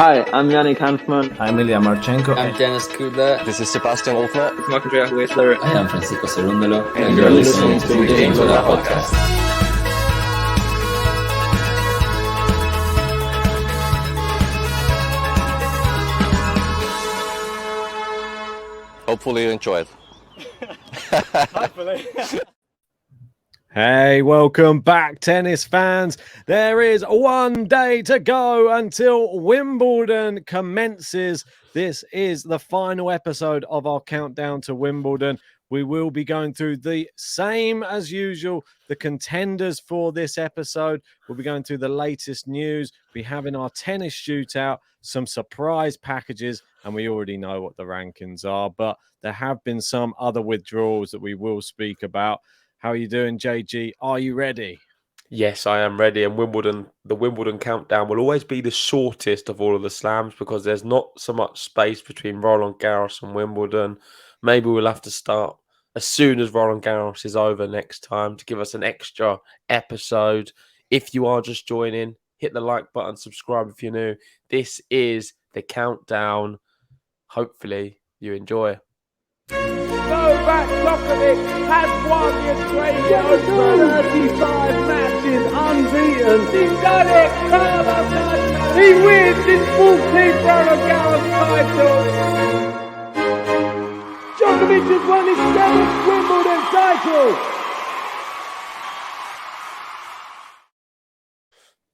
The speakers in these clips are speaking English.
Hi, I'm Yannick Hanfman. I'm Ilya Marchenko. I'm Dennis Kudla. This is Sebastian Olfner. It's Marc-Andrea Whistler. I am Francisco Cerundolo. And you're listening to the Gametolove Podcast. Hopefully you enjoy it. Hopefully. Hey, welcome back, tennis fans. There is one day to go until Wimbledon commences. This is the final episode of our countdown to Wimbledon. We will be going through the same as usual, the contenders for this episode. We'll be going through the latest news. We'll be having our tennis shootout, some surprise packages, and we already know what the rankings are. But there have been some other withdrawals that we will speak about. How are you doing, JG? Are you ready? Yes, I am ready. And the Wimbledon countdown will always be the shortest of all of the slams because there's not so much space between Roland Garros and Wimbledon. Maybe we'll have to start as soon as Roland Garros is over next time to give us an extra episode. If you are just joining, hit the like button, subscribe if you're new. This is the countdown. Hopefully you enjoy. Novak Djokovic has won the Australian Open. 35 matches unbeaten. He's done it! He wins his 14th Roland Garros title. Djokovic has won his 7th Wimbledon title.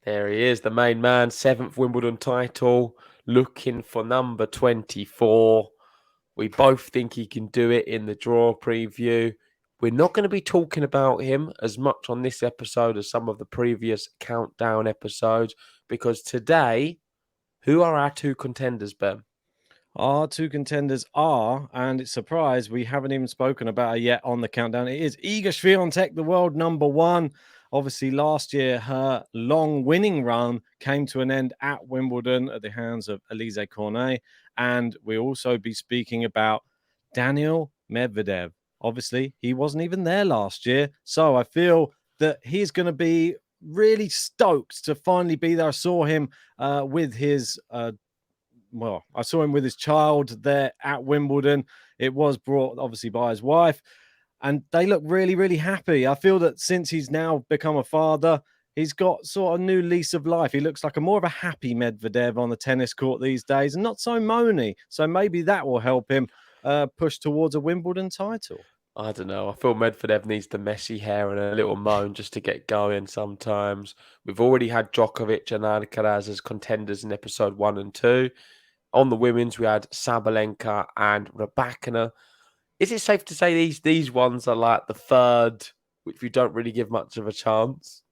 There he is, the main man, 7th Wimbledon title, looking for number 24. We both think he can do it in the draw preview. We're not going to be talking about him as much on this episode as some of the previous countdown episodes because today, who are our two contenders, Ben? Our two contenders are, and it's a surprise, we haven't even spoken about her yet on the countdown. It is Iga Swiatek, the world number one. Obviously, last year, her long winning run came to an end at Wimbledon at the hands of Elise Cornet. And we'll also be speaking about Daniil Medvedev. Obviously, he wasn't even there last year. So I feel that he's going to be really stoked to finally be there. I saw him with his... I saw him with his child there at Wimbledon. It was brought, obviously, by his wife. And they look really, really happy. I feel that since he's now become a father, he's got sort of a new lease of life. He looks like more of a happy Medvedev on the tennis court these days and not so moany. So maybe that will help him push towards a Wimbledon title. I don't know. I feel Medvedev needs the messy hair and a little moan just to get going sometimes. We've already had Djokovic and Alcaraz as contenders in episode 1 and 2. On the women's, we had Sabalenka and Rybakina. Is it safe to say these ones are like the third, which we don't really give much of a chance?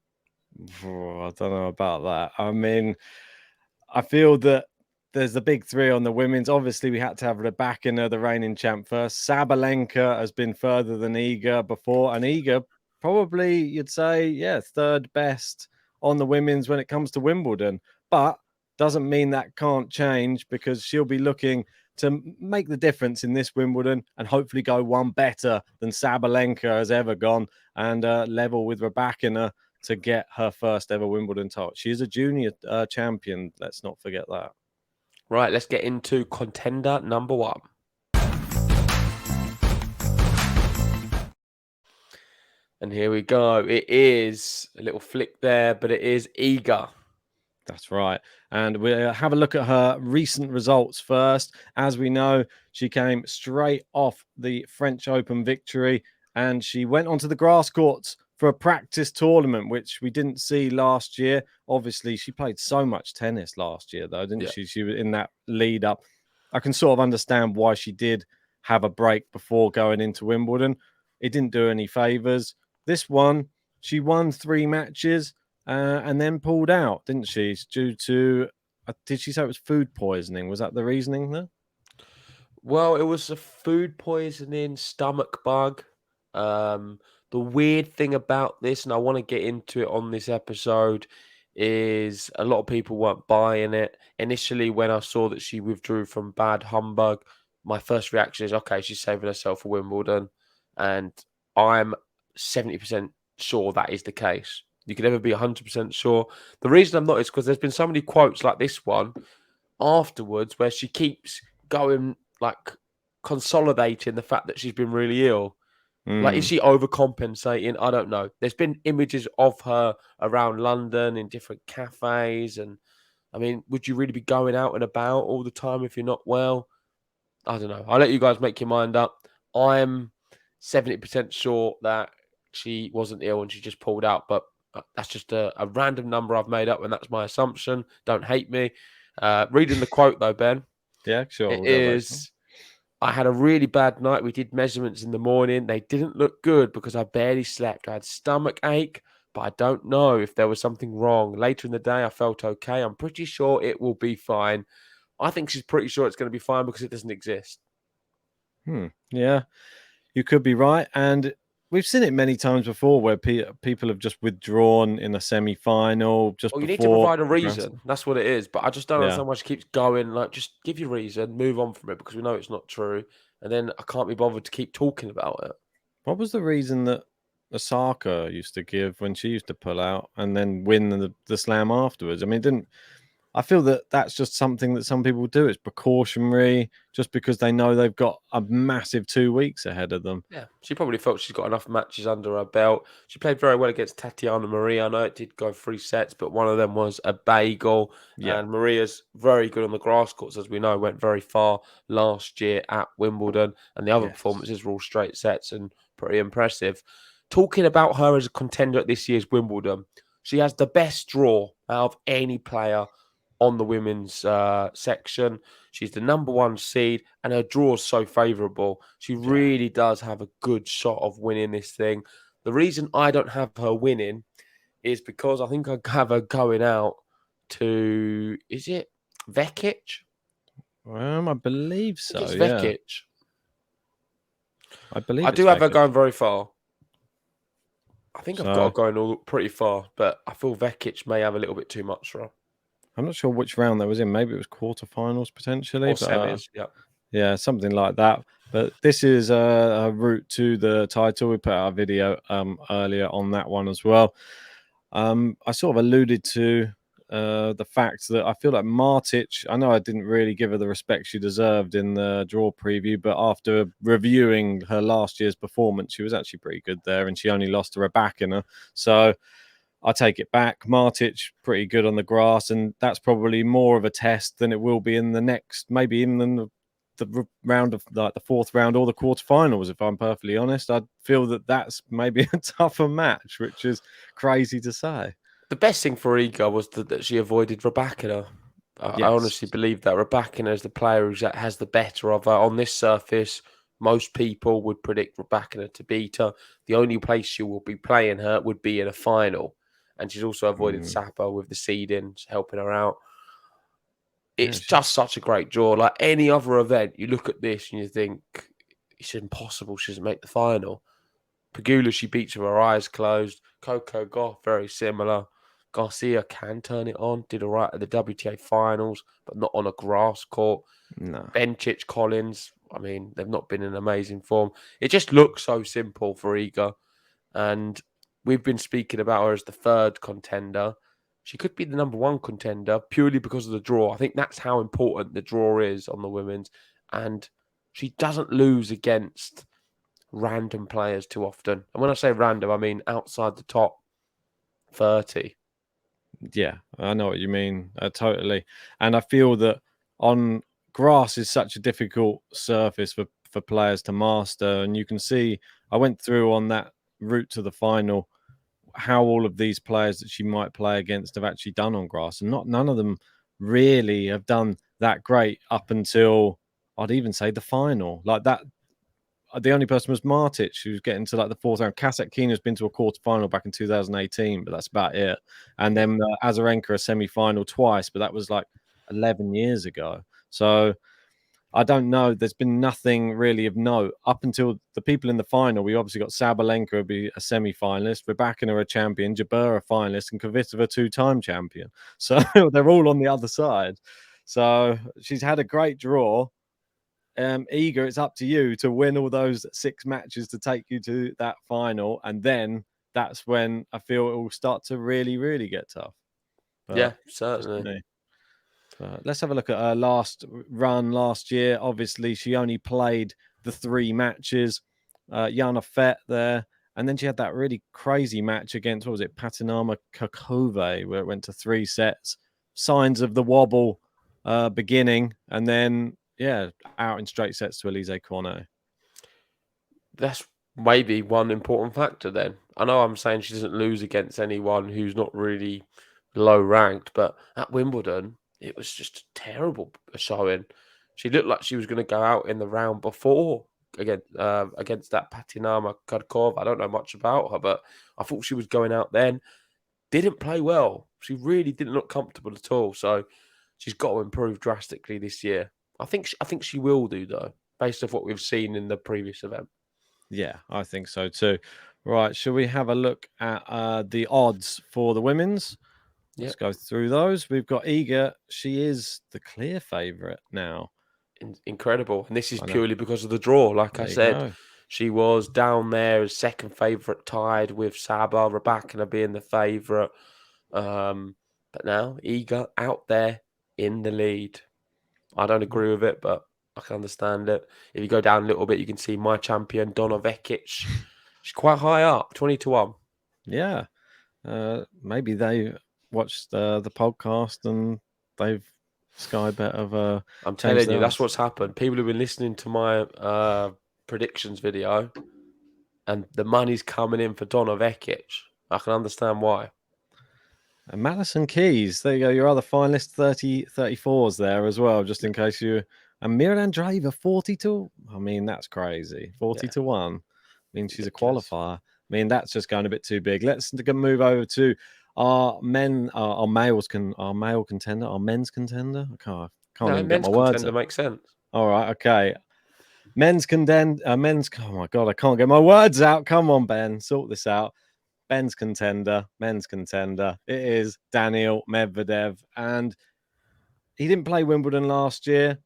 I don't know about that. I mean, I feel that there's the big three on the women's. Obviously, we had to have Rybakina, the reigning champ, first. Sabalenka has been further than Iga before. And Iga, probably, you'd say, third best on the women's when it comes to Wimbledon. But doesn't mean that can't change because she'll be looking to make the difference in this Wimbledon and hopefully go one better than Sabalenka has ever gone and level with Rybakina to get her first ever Wimbledon title. She is a junior champion. Let's not forget that. Right, let's get into contender number 1. And here we go. It is a little flick there, but it is Iga. That's right. And we'll have a look at her recent results first. As we know, she came straight off the French Open victory and she went onto the grass courts for a practice tournament, which we didn't see last year. Obviously, she played so much tennis last year, though, didn't she? She was in that lead up. I can sort of understand why she did have a break before going into Wimbledon. It didn't do any favors. This one, she won 3 matches. And then pulled out, didn't she? It's due to, did she say it was food poisoning? Was that the reasoning there? Well, it was a food poisoning, stomach bug. The weird thing about this, and I want to get into it on this episode, is a lot of people weren't buying it. Initially, when I saw that she withdrew from Bad Humbug, my first reaction is, okay, she's saving herself for Wimbledon. And I'm 70% sure that is the case. You can never be 100% sure. The reason I'm not is because there's been so many quotes like this one afterwards where she keeps going, like, consolidating the fact that she's been really ill. Like, is she overcompensating? I don't know. There's been images of her around London in different cafes. And, I mean, would you really be going out and about all the time if you're not well? I don't know. I'll let you guys make your mind up. I'm 70% sure that she wasn't ill and she just pulled out. But that's just a random number I've made up, and that's my assumption. Don't hate me. Reading the quote, though, Ben. Yeah, sure. It we'll go back to it. is... I had a really bad night. We did measurements in the morning. They didn't look good because I barely slept. I had stomach ache, but I don't know if there was something wrong. Later in the day, I felt okay. I'm pretty sure it will be fine. I think she's pretty sure it's going to be fine because it doesn't exist. Yeah, you could be right. And we've seen it many times before where people have just withdrawn in a semi-final just Well, you before. need to provide a reason. That's what it is. But I just don't Yeah. understand why she keeps going. Like, just give your reason, move on from it, because we know it's not true. And then I can't be bothered to keep talking about it. What was the reason that Osaka used to give when she used to pull out and then win the slam afterwards? I mean, I feel that that's just something that some people do. It's precautionary, just because they know they've got a massive 2 weeks ahead of them. Yeah, she probably felt she's got enough matches under her belt. She played very well against Tatiana Maria. I know it did go 3 sets, but one of them was a bagel. Yeah. And Maria's very good on the grass courts, as we know, went very far last year at Wimbledon. And the other performances were all straight sets and pretty impressive. Talking about her as a contender at this year's Wimbledon, she has the best draw out of any player on the women's section. She's the number 1 seed, and her draw is so favourable. She really does have a good shot of winning this thing. The reason I don't have her winning is because I think I have her going out to, is it Vekic? I believe so. It's yeah. Vekic. I believe I it's do have her Vekic. going very far. I think I've got her So- going all pretty far, but I feel Vekic may have a little bit too much for her. I'm not sure which round that was in. Maybe it was quarterfinals potentially. Or but, semis, yeah. Yeah, something like that. But this is a route to the title. We put out a video earlier on that one as well. I sort of alluded to the fact that I feel like Martic, I know I didn't really give her the respect she deserved in the draw preview, but after reviewing her last year's performance, she was actually pretty good there, and she only lost to Rybakina. So I take it back. Martic, pretty good on the grass, and that's probably more of a test than it will be in the next, maybe even in the round of like the 4th round or the quarterfinals. If I'm perfectly honest, I feel that that's maybe a tougher match, which is crazy to say. The best thing for Iga was that she avoided Rybakina. I Yes. honestly believe that Rybakina is the player who has the better of her. On this surface, most people would predict Rybakina to beat her. The only place she will be playing her would be in a final. And she's also avoided Sapa with the seeding, helping her out. It's just such a great draw. Like any other event, you look at this and you think, it's impossible she doesn't make the final. Pegula, she beats with her eyes closed. Coco Gauff, very similar. Garcia can turn it on. Did all right at the WTA finals, but not on a grass court. No. Bencic, Collins, I mean, they've not been in amazing form. It just looks so simple for Iga. And we've been speaking about her as the 3rd contender. She could be the number 1 contender purely because of the draw. I think that's how important the draw is on the women's. And she doesn't lose against random players too often. And when I say random, I mean outside the top 30. Yeah, I know what you mean. Totally. And I feel that on grass is such a difficult surface for players to master. And you can see, I went through on that route to the final how all of these players that she might play against have actually done on grass. And none of them really have done that great up until, I'd even say, the final. Like that, the only person was Martic, who's getting to like the 4th round. Kasatkina's been to a quarterfinal back in 2018, but that's about it. And then Azarenka a semi-final twice, but that was like 11 years ago. So I don't know. There's been nothing really of note up until the people in the final. We obviously got Sabalenka will be a semi-finalist, Rybakina a champion, Jabeur a finalist, and Kvitova a 2-time champion. So they're all on the other side. So she's had a great draw. Iga, it's up to you to win all those 6 matches to take you to that final, and then that's when I feel it will start to really, really get tough. But Yeah, certainly. Let's have a look at her last run last year. Obviously, she only played the 3 matches. Jana Fett there. And then she had that really crazy match against, what was it, Patinama Kakove, where it went to 3 sets. Signs of the wobble beginning. And then, out in straight sets to Elise Cornet. That's maybe one important factor then. I know I'm saying she doesn't lose against anyone who's not really low ranked, but at Wimbledon, it was just a terrible showing. She looked like she was going to go out in the round before against that Patinama Kudkov. I don't know much about her, but I thought she was going out then. Didn't play well. She really didn't look comfortable at all. So she's got to improve drastically this year. I think she will do though, based off what we've seen in the previous event. Yeah, I think so too. Right, shall we have a look at the odds for the women's? Let's go through those. We've got Iga. She is the clear favourite now. Incredible. And this is purely because of the draw. Like I said, she was down there as second favourite, tied with Saba, Rybakina being the favourite. But now Iga out there in the lead. I don't agree with it, but I can understand it. If you go down a little bit, you can see my champion, Donna Vekic. She's quite high up, 20-1. Yeah. Maybe they watched the podcast and they've Sky Bet of I'm telling you, that's what's happened. People have been listening to my predictions video and the money's coming in for Donna Vekic. I can understand why. And Madison Keys, there you go, your other finalist, 34s there as well, just in case you... And Mirjam Andreeva, 42. I mean, that's crazy. 40-1. I mean, she's a qualifier. I mean, that's just going a bit too big. Let's move over to our male contender, our men's contender. I can't even get my words. Contender makes sense. All right, okay. Men's contender. Oh my god, I can't get my words out. Come on, Ben, sort this out. Men's contender. It is Daniil Medvedev, and he didn't play Wimbledon last year.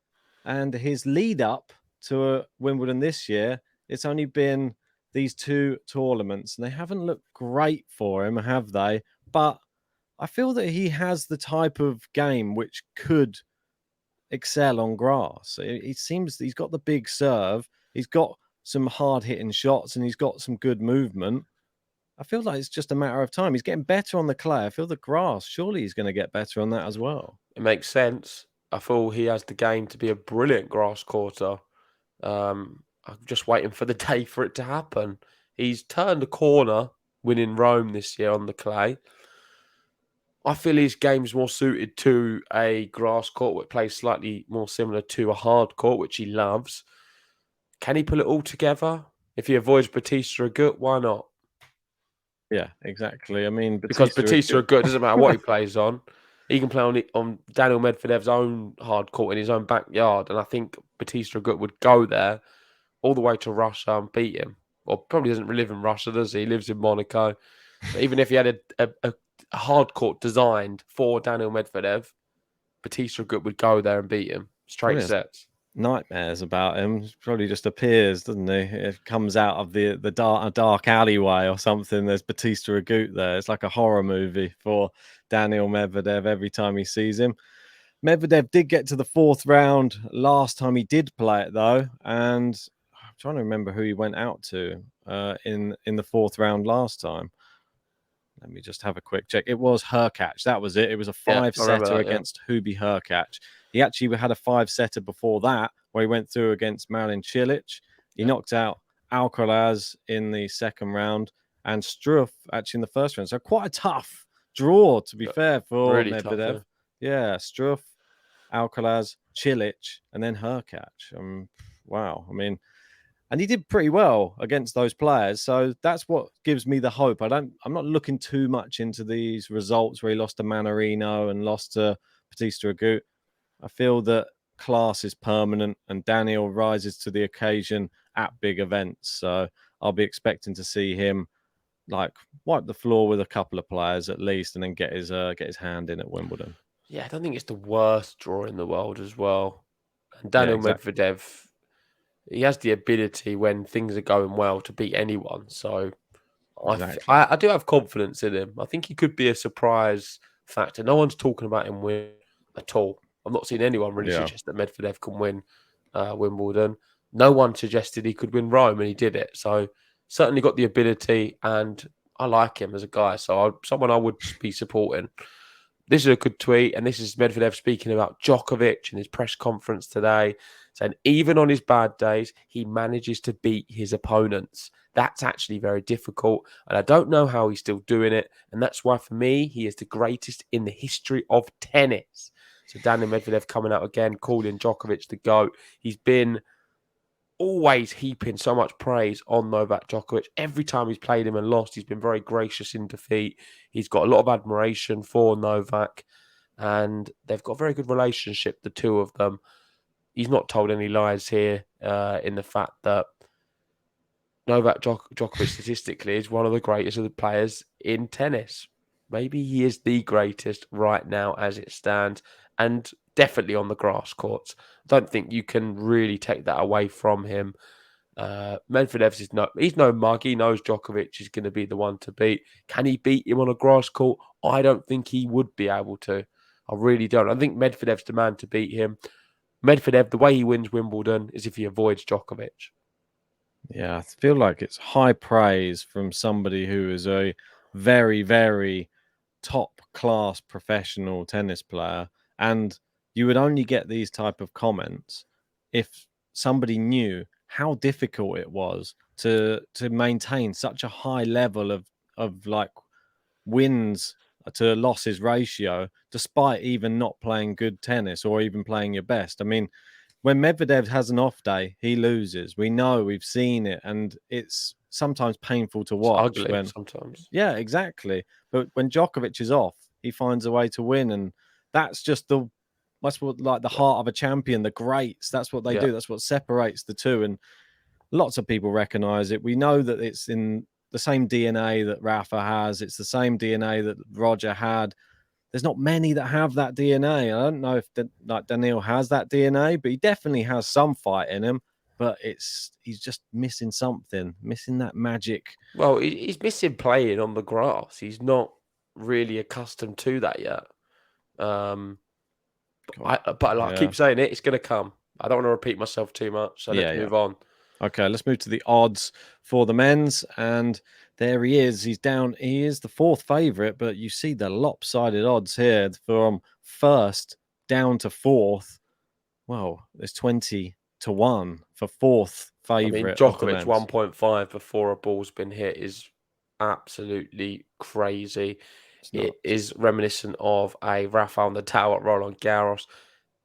And his lead up to Wimbledon this year, it's only been these 2 tournaments, and they haven't looked great for him, have they? But I feel that he has the type of game which could excel on grass. It seems he's got the big serve, he's got some hard-hitting shots, and he's got some good movement. I feel like it's just a matter of time. He's getting better on the clay. I feel the grass, surely he's going to get better on that as well. It makes sense. I feel he has the game to be a brilliant grass courter. I'm just waiting for the day for it to happen. He's turned a corner winning Rome this year on the clay. I feel his game's more suited to a grass court which plays slightly more similar to a hard court, which he loves. Can he pull it all together? If he avoids Batista Agut, why not? Yeah, exactly. I mean, because Batista Agut doesn't matter what he plays on. He can play on Daniil Medvedev's own hard court in his own backyard, and I think Batista Agut would go there all the way to Russia and beat him. Or probably doesn't live in Russia, does he? He lives in Monaco. But even if he had a hard court designed for Daniil Medvedev, Batista Agut would go there and beat him straight sets. Nightmares about him. Probably just appears, doesn't he? It comes out of the dark alleyway or something. There's Batista Agut there. It's like a horror movie for Daniil Medvedev every time he sees him. Medvedev did get to the 4th round last time he did play it though, and I'm trying to remember who he went out to in the 4th round last time. Let me just have a quick check. It was Hurkacz. That was it. It was a 5-setter against Hubie Hurkacz. He actually had a 5-setter before that, where he went through against Marin Cilic. He knocked out Alcaraz in the 2nd round and Struff actually in the 1st round. So quite a tough draw, to be fair, for really Medvedev. Tough, Struff, Alcaraz, Cilic, and then Hurkacz. Wow. I mean, and he did pretty well against those players. So that's what gives me the hope. I'm not looking too much into these results where he lost to Manarino and lost to Batista Agut. I feel that class is permanent and Daniel rises to the occasion at big events. So I'll be expecting to see him like wipe the floor with a couple of players at least and then get his hand in at Wimbledon. Yeah, I don't think it's the worst draw in the world as well. And Daniil Medvedev, he has the ability when things are going well to beat anyone. So I do have confidence in him. I think he could be a surprise factor. No one's talking about him at all. I've not seen anyone really Yeah. suggest that Medvedev can win Wimbledon. No one suggested he could win Rome, and he did it. So certainly got the ability, and I like him as a guy. So someone I would be supporting. This is a good tweet, and this is Medvedev speaking about Djokovic in his press conference today, saying even on his bad days, he manages to beat his opponents. That's actually very difficult, and I don't know how he's still doing it, and that's why, for me, he is the greatest in the history of tennis. So Daniel Medvedev coming out again, calling Djokovic the GOAT. He's been always heaping so much praise on Novak Djokovic. Every time he's played him and lost, he's been very gracious in defeat. He's got a lot of admiration for Novak, and they've got a very good relationship, the two of them. He's not told any lies here in the fact that Novak Djokovic statistically is one of the greatest of the players in tennis. Maybe he is the greatest right now as it stands, and definitely on the grass courts. I don't think you can really take that away from him. Medvedev he's no mug. He knows Djokovic is going to be the one to beat. Can he beat him on a grass court? I don't think he would be able to. I really don't. I think Medvedev's the man to beat him. Medvedev, the way he wins Wimbledon is if he avoids Djokovic. Yeah, I feel like it's high praise from somebody who is a very, very top class professional tennis player. And you would only get these type of comments if somebody knew how difficult it was to maintain such a high level of like wins to losses ratio, despite even not playing good tennis or even playing your best. I mean, when Medvedev has an off day, he loses. We know, we've seen it, and it's sometimes painful to watch. It's ugly when sometimes. Yeah, exactly. But when Djokovic is off, he finds a way to win, and that's just that's what, like, the heart of a champion, the greats. That's what they do. That's what separates the two, and lots of people recognize it. We know that it's in the same DNA that Rafa has. It's the same DNA that Roger had. There's not many that have that DNA. I don't know if Daniil has that DNA, but he definitely has some fight in him. But he's just missing something, missing that magic. Well, he's missing playing on the grass. He's not really accustomed to that yet. I keep saying it. It's going to come. I don't want to repeat myself too much, so let's move on. Okay, let's move to the odds for the men's, and there he is. He's down. He is the fourth favourite, but you see the lopsided odds here from first down to fourth. Well, there's 20-1 for fourth favourite. I mean, Djokovic 1.5 before a ball's been hit is absolutely crazy. It is reminiscent of a Rafael Nadal at Roland Garros.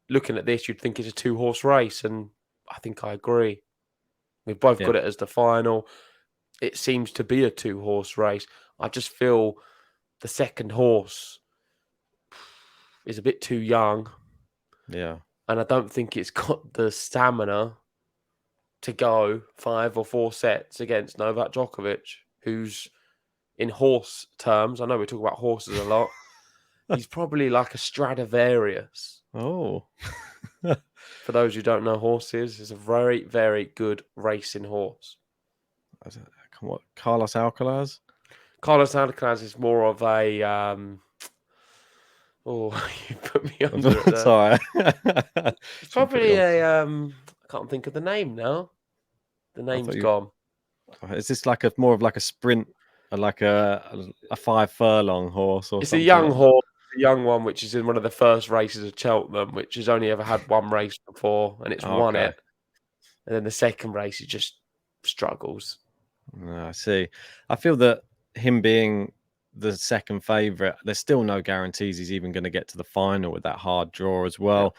Looking at this, you'd think it's a two-horse race, and I think I agree. We've both got it as the final. It seems to be a two-horse race. I just feel the second horse is a bit too young. Yeah. And I don't think it's got the stamina to go 5 or 4 sets against Novak Djokovic, who's, in horse terms, I know we talk about horses a lot, he's probably like a Stradivarius. Oh. For those who don't know horses, it's a very, very good racing horse. What, Carlos Alcaraz? Carlos Alcaraz is more of a... you put me under it there. Sorry. It's probably I can't think of the name now. The name's gone. Is this like more of like a sprint, like a 5 furlong horse? Or it's something? A young horse, a young one, which is in one of the first races of Cheltenham, which has only ever had one race before, and it's won it. And then the second race, he just struggles. I see. I feel that him being the second favourite, there's still no guarantees he's even going to get to the final with that hard draw as well.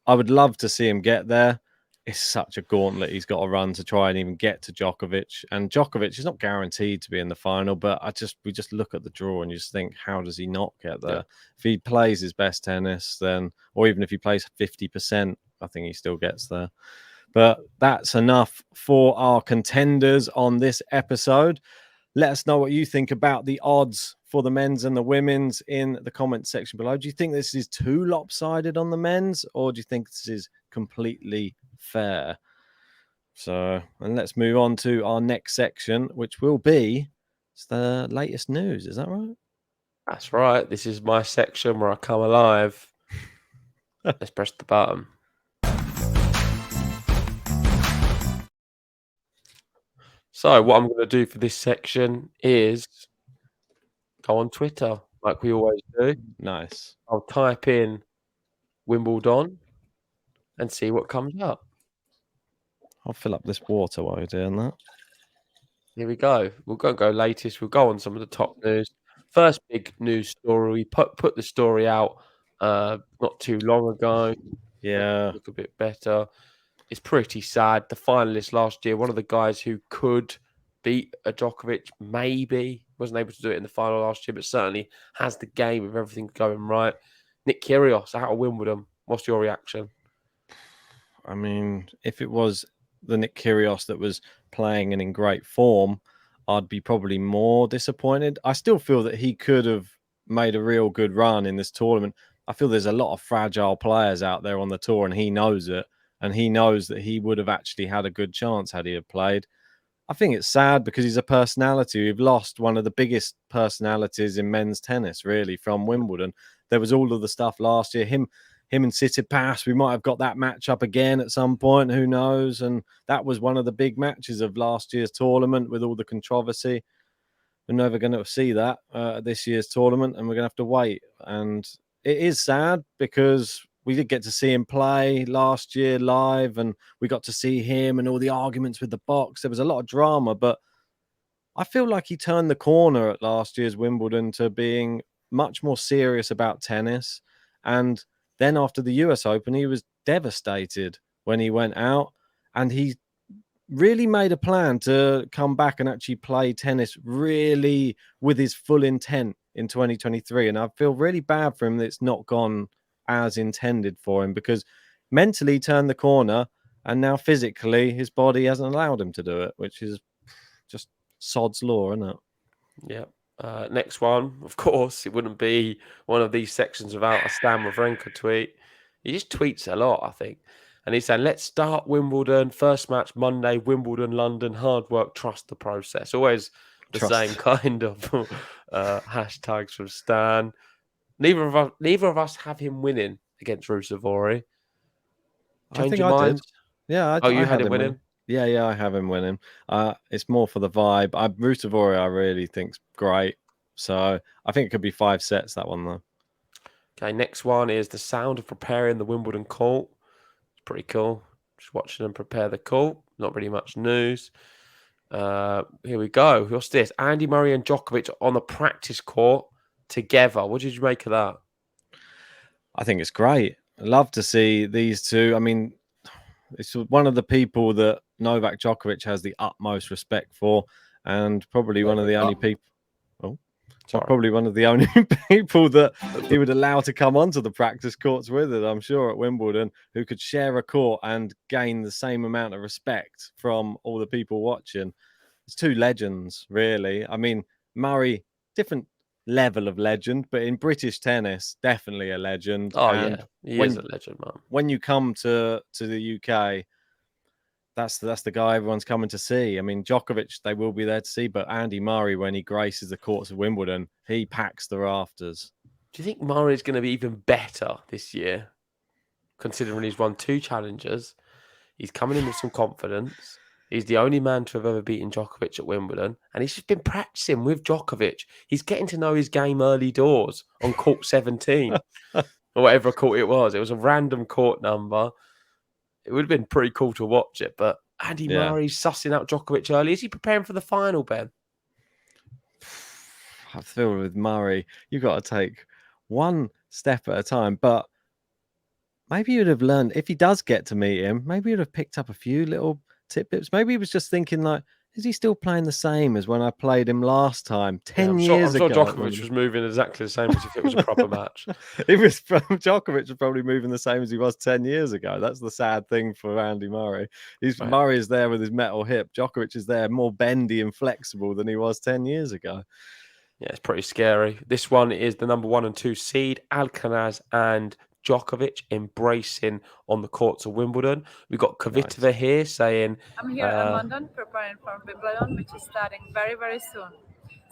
I would love to see him get there. It's such a gauntlet he's got to run to try and even get to Djokovic. And Djokovic is not guaranteed to be in the final, but we just look at the draw and you just think, how does he not get there? Yeah. If he plays his best tennis, then, or even if he plays 50%, I think he still gets there. But that's enough for our contenders on this episode. Let us know what you think about the odds for the men's and the women's in the comment section below. Do you think this is too lopsided on the men's, or do you think this is completely fair? So, and let's move on to our next section, which will be the latest news. Is that right? That's right. This is my section where I come alive. Let's press the button. So what I'm going to do for this section is go on Twitter like we always do. Nice. I'll type in Wimbledon and see what comes up. I'll fill up this water while you're doing that. Here we go. We'll go latest. We'll go on some of the top news. First big news story. We put the story out not too long ago. Yeah. Look a bit better. It's pretty sad. The finalist last year, one of the guys who could beat a Djokovic, maybe wasn't able to do it in the final last year, but certainly has the game with everything going right. Nick Kyrgios out of Wimbledon. What's your reaction? I mean, if it was the Nick Kyrgios that was playing and in great form, I'd be probably more disappointed. I still feel that he could have made a real good run in this tournament. I feel there's a lot of fragile players out there on the tour, and he knows it. And he knows that he would have actually had a good chance had he have played. I think it's sad because he's a personality. We've lost one of the biggest personalities in men's tennis, really, from Wimbledon. There was all of the stuff last year. Him and Tsitsipas, we might have got that match up again at some point. Who knows? And that was one of the big matches of last year's tournament with all the controversy. We're never going to see that this year's tournament, and we're going to have to wait. And it is sad because we did get to see him play last year live, and we got to see him and all the arguments with the box. There was a lot of drama, but I feel like he turned the corner at last year's Wimbledon to being much more serious about tennis. And then after the US Open, he was devastated when he went out, and he really made a plan to come back and actually play tennis really with his full intent in 2023. And I feel really bad for him that it's not gone as intended for him, because mentally he turned the corner, and now physically his body hasn't allowed him to do it, which is just sod's law, isn't it? Yeah. Next one, of course, it wouldn't be one of these sections without a Stan Wawrinka tweet. He just tweets a lot, I think. And he's saying, let's start Wimbledon. First match Monday, Wimbledon, London. Hard work, trust the process. Always the same kind of hashtags from Stan. Neither of us have him winning against Rusevori. Change your mind? Yeah, you had him winning? Yeah, I have him winning. It's more for the vibe. Rusevori, I really think's great. So I think it could be 5 sets, that one, though. Okay, next one is the sound of preparing the Wimbledon court. It's pretty cool. Just watching them prepare the court. Not really much news. Here we go. What's this? Andy Murray and Djokovic on the practice court together. What did you make of that? I think it's great. I love to see these two. I mean, it's one of the people that Novak Djokovic has the utmost respect for, and probably one of the only people. Probably one of the only people that he would allow to come onto the practice courts with it, I'm sure, at Wimbledon, who could share a court and gain the same amount of respect from all the people watching. It's two legends, really. I mean, Murray, different level of legend, but in British tennis, definitely a legend. Oh, and yeah, he is a legend, man. When you come to the UK, that's the guy everyone's coming to see. I mean, Djokovic, they will be there to see, but Andy Murray, when he graces the courts of Wimbledon, he packs the rafters. Do you think Murray's going to be even better this year, considering he's won 2 challenges? He's coming in with some confidence. He's the only man to have ever beaten Djokovic at Wimbledon, and he's just been practicing with Djokovic. He's getting to know his game early doors on court 17, or whatever court it was. It was a random court number. It would have been pretty cool to watch it, but Andy Murray's sussing out Djokovic early. Is he preparing for the final, Ben? I feel with Murray, you've got to take one step at a time, but maybe you'd have learned, if he does get to meet him, maybe you'd have picked up a few little tidbits. Maybe he was just thinking, like, is he still playing the same as when I played him last time 10 years ago? I'm sure Djokovic was moving exactly the same as if it was a proper match. Djokovic was probably moving the same as he was 10 years ago. That's the sad thing for Andy Murray. Murray is there with his metal hip. Djokovic is there more bendy and flexible than he was 10 years ago. Yeah, it's pretty scary. This one is the number 1 and 2 seed, Alcaraz and Djokovic embracing on the courts of Wimbledon. We've got Kvitova here saying, I'm here in London preparing for Wimbledon, which is starting very, very soon.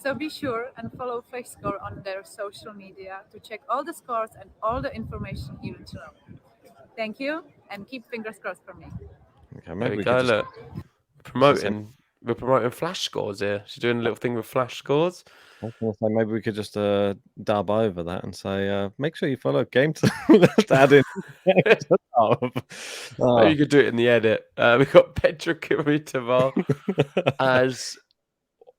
So be sure and follow FlexScore on their social media to check all the scores and all the information you need to know. Thank you, and keep fingers crossed for me. Okay, There maybe we we go. could just... Look, we're promoting flash scores here. She's doing a little thing with flash scores. I was going to say maybe we could just dub over that and say, make sure you follow Game to Let's add in. Maybe you could do it in the edit. We've got Petra Kvitova as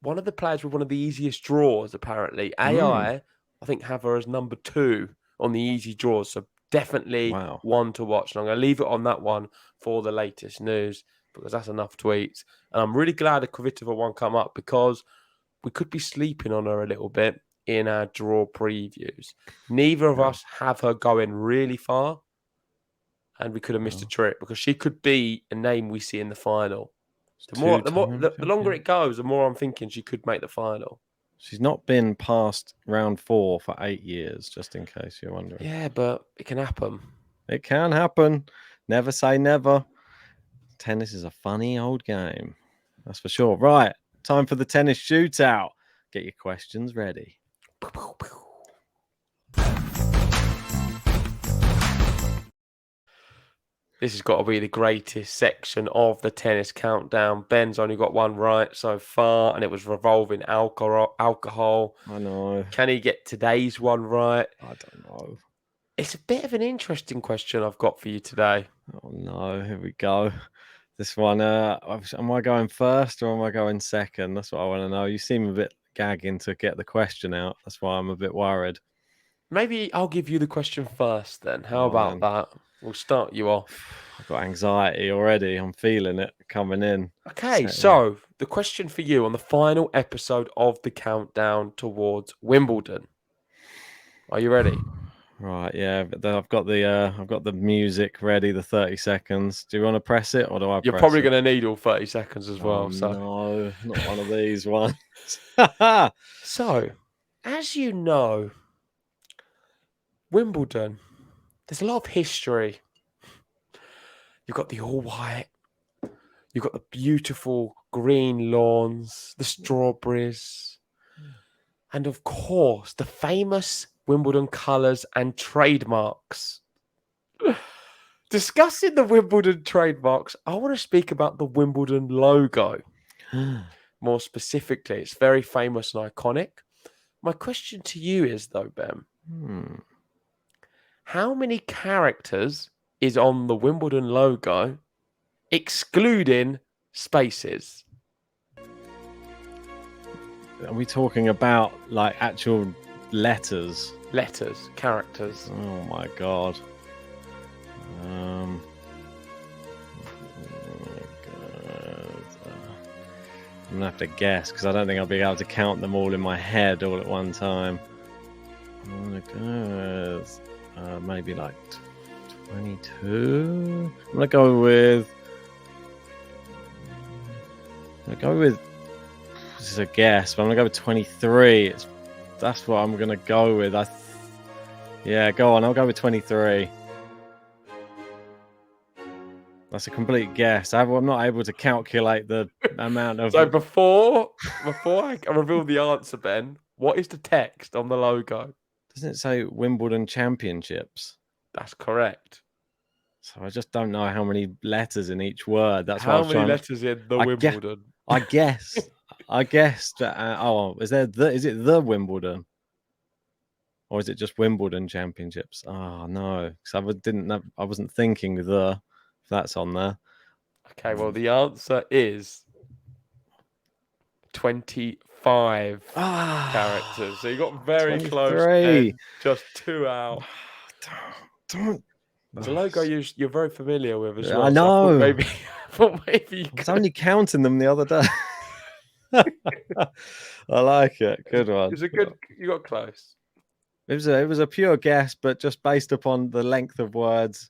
one of the players with one of the easiest draws, apparently. AI, I think, have her as number 2 on the easy draws. So definitely one to watch. And I'm going to leave it on that one for the latest news because that's enough tweets. And I'm really glad the Kvitova one come up because we could be sleeping on her a little bit in our draw previews. Neither of us have her going really far. And we could have missed a trick because she could be a name we see in the final. The longer it goes, the more I'm thinking she could make the final. She's not been past round 4 for 8 years, just in case you're wondering. Yeah, but it can happen. It can happen. Never say never. Tennis is a funny old game. That's for sure. Right. Time for the tennis shootout. Get your questions ready. This has got to be the greatest section of the tennis countdown. Ben's only got one right so far, and it was revolving alcohol. I know. Can he get today's one right? I don't know. It's a bit of an interesting question I've got for you today. Oh, no. Here we go. This one, am I going first or am I going second? That's what I want to know. You seem a bit gagging to get the question out. That's why I'm a bit worried. Maybe I'll give you the question first then. How about that? We'll start you off. I've got anxiety already. I'm feeling it coming in. Okay, so the question for you on the final episode of the countdown towards Wimbledon. Are you ready? Right, yeah. But I've got the music ready. The 30 seconds. Do you want to press it or do I? You're probably going to need all 30 seconds as well. So no, not one of these ones. So, as you know, Wimbledon, there's a lot of history. You've got the all white, you've got the beautiful green lawns, the strawberries, and of course, the famous Wimbledon colours and trademarks. Discussing the Wimbledon trademarks, I want to speak about the Wimbledon logo. More specifically, it's very famous and iconic. My question to you is, though, Ben, how many characters is on the Wimbledon logo, excluding spaces? Are we talking about like actual letters? Letters, characters. Oh my god. I'm gonna have to guess because I don't think I'll be able to count them all in my head all at one time. I'm gonna go maybe like 22. I'm gonna go with. This is a guess, but I'm gonna go with 23. That's what I'm gonna go with. Yeah, go on. I'll go with 23. That's a complete guess. I'm not able to calculate the amount of. So before I reveal the answer, Ben, what is the text on the logo? Doesn't it say Wimbledon Championships? That's correct. So I just don't know how many letters in each word. That's how what I was many letters in the Wimbledon? I guess. I guessed. Is it the Wimbledon, or is it just Wimbledon Championships? Oh no, because I wasn't thinking the. If that's on there. Okay, well the answer is 25 characters. So you got very 23. close. Just 2 out. Don't. It's a logo you're very familiar with as well. I know. So I thought maybe you I was only counting them the other day. I like it. Good one. It's a good. You got close. It was a pure guess, but just based upon the length of words.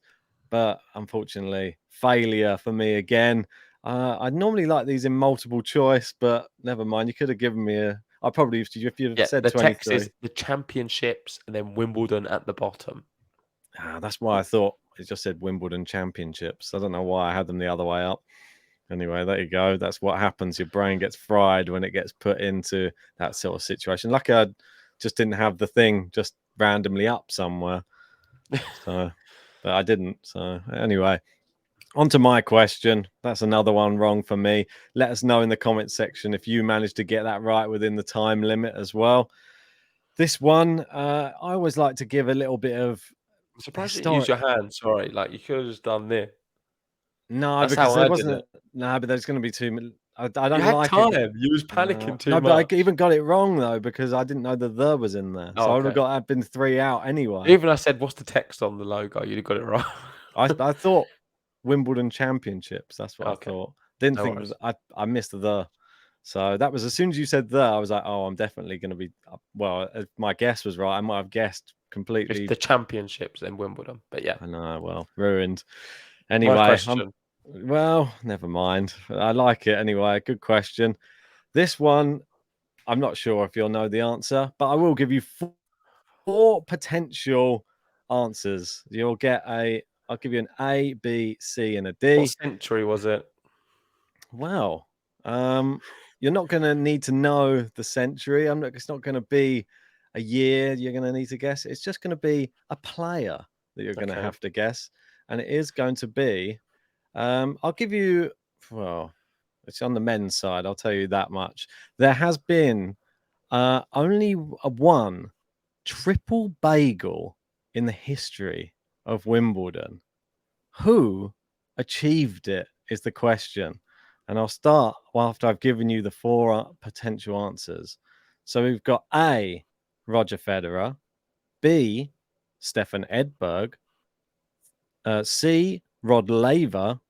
But unfortunately, failure for me again. I'd normally like these in multiple choice, but never mind. You could have given me a. I probably if you'd said the 23. text is the championships and then Wimbledon at the bottom. That's why I thought it just said Wimbledon Championships. I don't know why I had them the other way up. Anyway, there you go. That's what happens. Your brain gets fried when it gets put into that sort of situation. Lucky I just didn't have the thing just randomly up somewhere. So but I didn't. So anyway, on to my question. That's another one wrong for me. Let us know in the comments section if you managed to get that right within the time limit as well. This one, I always like to give a little bit of. I'm surprised you didn't use your hand. Sorry, like you could have just done this. No, That's because how there I did wasn't. it. No, but there's going to be too. I don't You had like time. it. You was panicking too No, much. but I even got it wrong though because I didn't know the was in there, so Oh, I would have okay. I'd been 3 out anyway. Even I said, "What's the text on the logo?" You'd have got it right. I thought Wimbledon Championships. That's what Okay. I thought. Didn't No think worries. I missed the. So that was as soon as you said I was like, oh, I'm definitely going to be. Well, if my guess was right, I might have guessed completely. It's the championships in Wimbledon, but yeah. I know. Well, ruined. My Anyway, question. well, never mind. I like it anyway. Good question. This one, I'm not sure if you'll know the answer, but I will give you four potential answers. You'll get I'll give you an A, B, C, and a D. What century was it? Well, you're not going to need to know the century. It's not going to be a year you're going to need to guess. It's just going to be a player that you're going to have to guess. And it is going to be, I'll give you, well, it's on the men's side. I'll tell you that much. There has been only one triple bagel in the history of Wimbledon. Who achieved it is the question. And I'll start after I've given you the four potential answers. So we've got A, Roger Federer, B, Stefan Edberg, C, Rod Laver,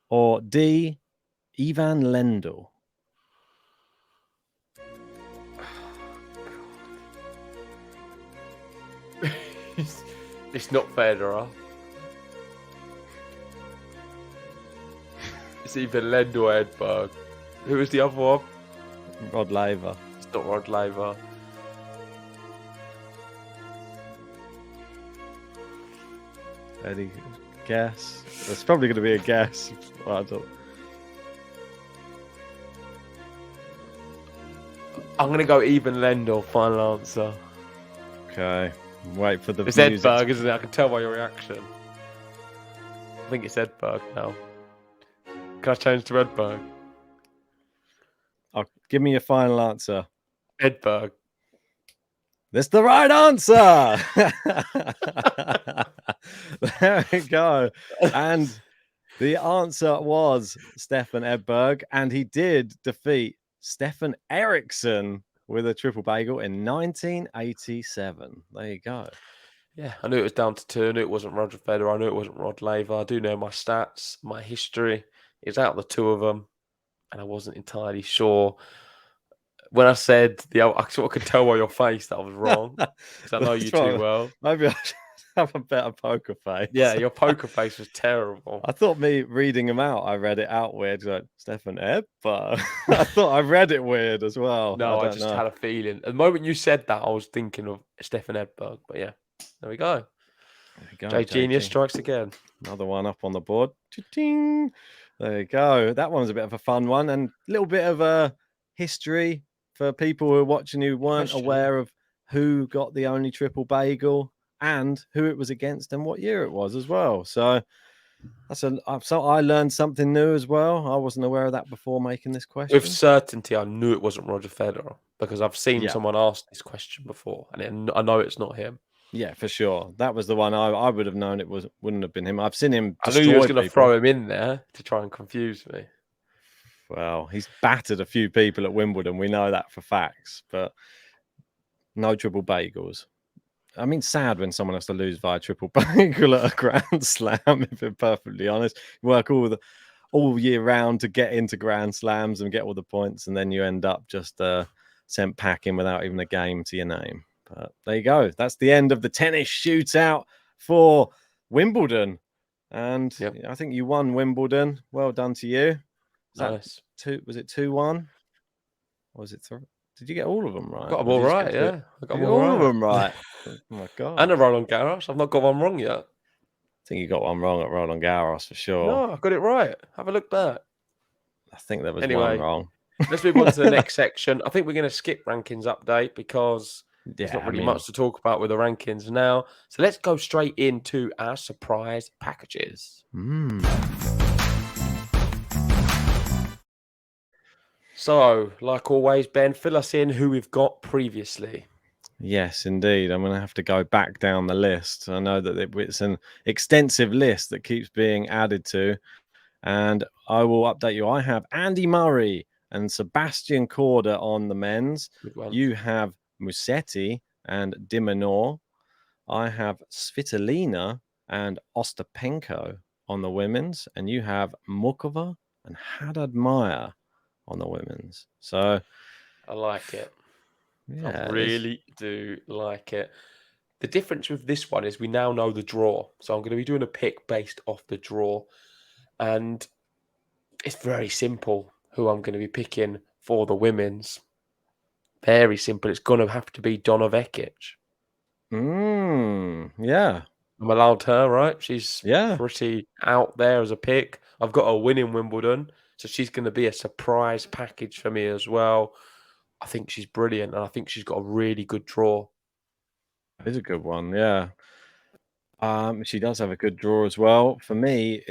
or D, Ivan Lendl. It's not Federer. It's either Lend or Edberg. Who was the other one? Rod Laver. It's not Rod Laver. Any guess? There's probably going to be a guess. Well, I'm going to go even Lendl, final answer. Okay. Wait for the It's music. Edberg, isn't it? I can tell by your reaction. I think it's Edberg now. Can I change to Edberg? Oh, give me your final answer. Edberg. That's the right answer. There we go. And the answer was Stefan Edberg, and he did defeat Stefan Eriksson with a triple bagel in 1987. There you go. Yeah, I knew it was down to two. I knew it wasn't Roger Federer. I knew it wasn't Rod Laver. I do know my stats, my history. It's out of the two of them, and I wasn't entirely sure. When I said I sort of could tell by your face that I was wrong, because I know you too well. Maybe I should have a better poker face. Yeah, your poker face was terrible. I thought me reading them out, I read it out weird. Like Stefan Ebb, but I thought I read it weird as well. No, I don't just know. had a feeling. The moment you said that, I was thinking of Stefan Edberg. But yeah, there we go. There you go, J Genius strikes again. Another one up on the board. Cha-ting. There you go. That one was a bit of a fun one and a little bit of a history for people who are watching who weren't aware of who got the only triple bagel and who it was against and what year it was as well. So so I learned something new as well. I wasn't aware of that before making this question. With certainty, I knew it wasn't Roger Federer because I've seen someone ask this question before, and I know it's not him. Yeah, for sure. That was the one I would have known it wouldn't have been him. I've seen him. I knew you was going to throw him in there to try and confuse me. Well, he's battered a few people at Wimbledon. We know that for facts, but no triple bagels. I mean, sad when someone has to lose via triple bagel at a Grand Slam, if I'm perfectly honest. You work all year round to get into Grand Slams and get all the points, and then you end up just sent packing without even a game to your name. But there you go. That's the end of the tennis shootout for Wimbledon. And I think you won Wimbledon. Well done to you. Nice. Was it 2-1? Or was it 3? Did you get all of them right? Got them all right, yeah. I got all of them right. Oh my God. And a Roland Garros. I've not got one wrong yet. I think you got one wrong at Roland Garros for sure. No, I got it right. Have a look back. I think there was one wrong. Let's move on to the next section. I think we're going to skip rankings update because There's Yeah, not really much to talk about with the rankings now. So let's go straight into our surprise packages. So, like always, Ben, fill us in who we've got previously. Yes, indeed. I'm going to have to go back down the list. I know that it's an extensive list that keeps being added to. And I will update you. I have Andy Murray and Sebastian Korda on the men's. Good one. You have Musetti and Dimonor. I have Svitolina and Ostapenko on the women's. And you have Mukova and Haddad Meyer on the women's. So I like it. yeah, I really do like it. The difference with this one is we now know the draw. So I'm going to be doing a pick based off the draw. And it's very simple who I'm going to be picking for the women's. Very simple. It's going to have to be Donna Vekic. Yeah. I'm allowed her, right? She's Yeah. pretty out there as a pick. I've got a win in Wimbledon, so she's going to be a surprise package for me as well. I think she's brilliant, and I think she's got a really good draw. It's a good one, yeah. She does have a good draw as well. For me,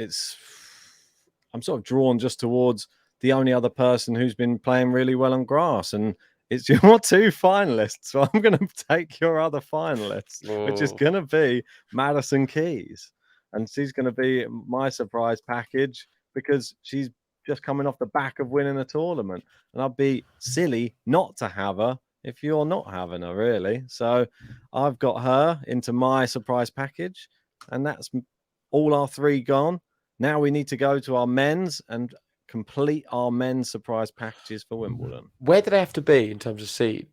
I'm sort of drawn just towards the only other person who's been playing really well on grass, and it's your two finalists. So I'm going to take your other finalists, which is going to be Madison Keys, and she's going to be my surprise package because she's just coming off the back of winning a tournament, and I'd be silly not to have her if you're not having her, really. So I've got her into my surprise package, and that's all our three gone. Now we need to go to our men's and complete our men's surprise packages for Wimbledon. Where do they have to be in terms of seed?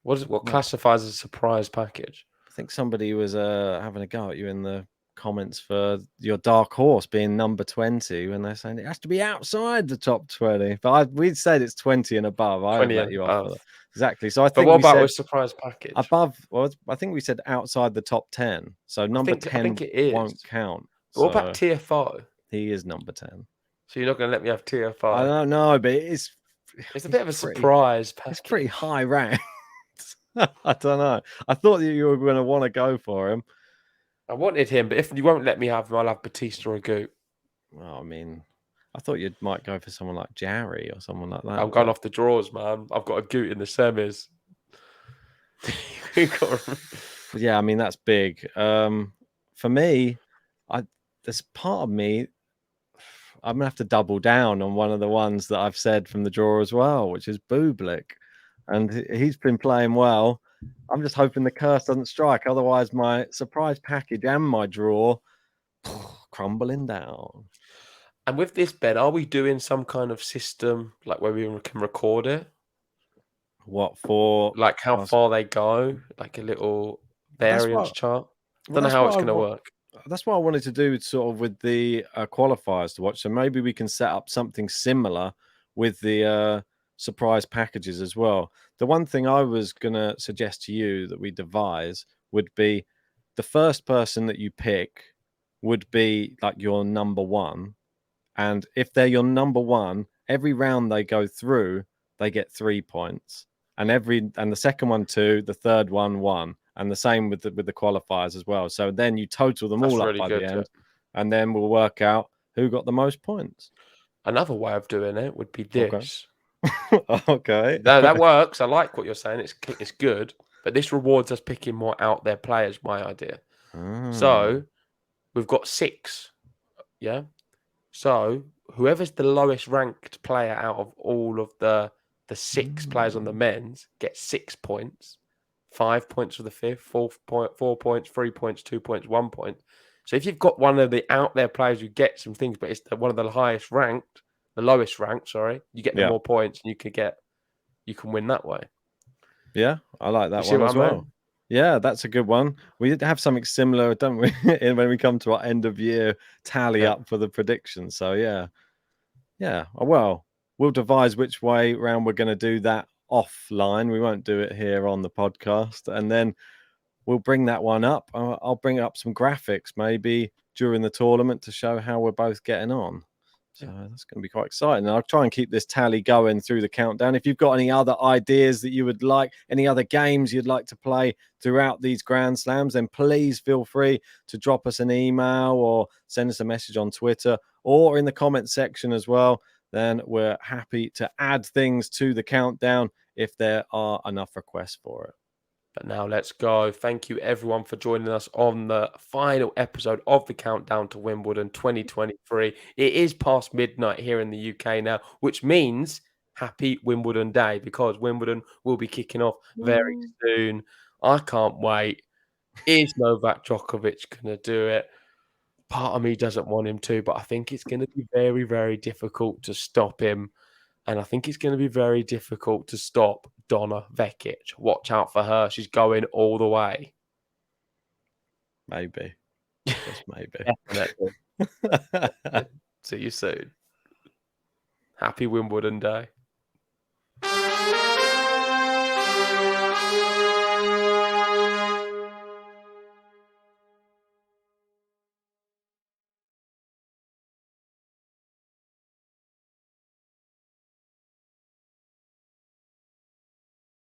What classifies as a surprise package? I think somebody was having a go at you in the comments for your dark horse being number 20 when they're saying it has to be outside the top 20. But we'd said it's 20 and above. I would let you off for that. Exactly. So I think. But what about with surprise package? Above, well, I think we said outside the top 10. So number 10 won't count. So what about TFO? He is number 10. So you're not going to let me have TFO? I don't know, but it's a bit of a surprise package. It's pretty high ranked. I don't know. I thought that you were going to want to go for him. I wanted him, but if you won't let me have him, I'll have Batista or Goot. Well, I mean, I thought you might go for someone like Jarry or someone like that. I'm going off the draws, man. I've got a Goot in the semis. Yeah, I mean, that's big. For me, there's part of me, I'm going to have to double down on one of the ones that I've said from the draw as well, which is Bublik. And he's been playing well. I'm just hoping the curse doesn't strike. Otherwise, my surprise package and my draw crumbling down. And with this, Ben, are we doing some kind of system like where we can record it? What for? Like how far they go? Like a little variance chart? I don't know how it's going to work. That's what I wanted to do sort of with the qualifiers to watch. So maybe we can set up something similar with the surprise packages as well. The one thing I was going to suggest to you that we devise would be the first person that you pick would be like your number one. And if they're your number one, every round they go through, they get 3 points. And the second one 2, the third one 1. And the same with the qualifiers as well. So then you total them all up by the end, and then we'll work out who got the most points. Another way of doing it would be this. Okay. That works. I like what you're saying. It's good, but this rewards us picking more out there players. My idea. So we've got 6. Yeah. So whoever's the lowest ranked player out of all of the 6 players on the men's gets 6 points. 5 points for the 5th, 4 points, 3 points, 2 points, 1 point. So if you've got one of the out there players, you get some things, but it's one of the lowest ranked, you get the more points, and you can win that way. Yeah, I like that one as well. Yeah, that's a good one. We did have something similar, don't we? When we come to our end of year tally up for the predictions. So yeah. Well, we'll devise which way round we're going to do that offline. We won't do it here on the podcast, and then we'll bring that one up. I'll bring up some graphics maybe during the tournament to show how we're both getting on. So that's going to be quite exciting. I'll try and keep this tally going through the countdown. If you've got any other ideas that you would like, any other games you'd like to play throughout these Grand Slams, then please feel free to drop us an email or send us a message on Twitter or in the comment section as well. Then we're happy to add things to the countdown if there are enough requests for it. But now let's go. Thank you everyone for joining us on the final episode of the Countdown to Wimbledon 2023. It is past midnight here in the UK now, which means happy Wimbledon Day, because Wimbledon will be kicking off very soon. I can't wait. Is Novak Djokovic going to do it? Part of me doesn't want him to, but I think it's going to be very, very difficult to stop him. And I think it's going to be very difficult to stop Donna Vekic. Watch out for her. She's going all the way. Maybe. Just maybe. Definitely. See you soon. Happy Wimbledon Day.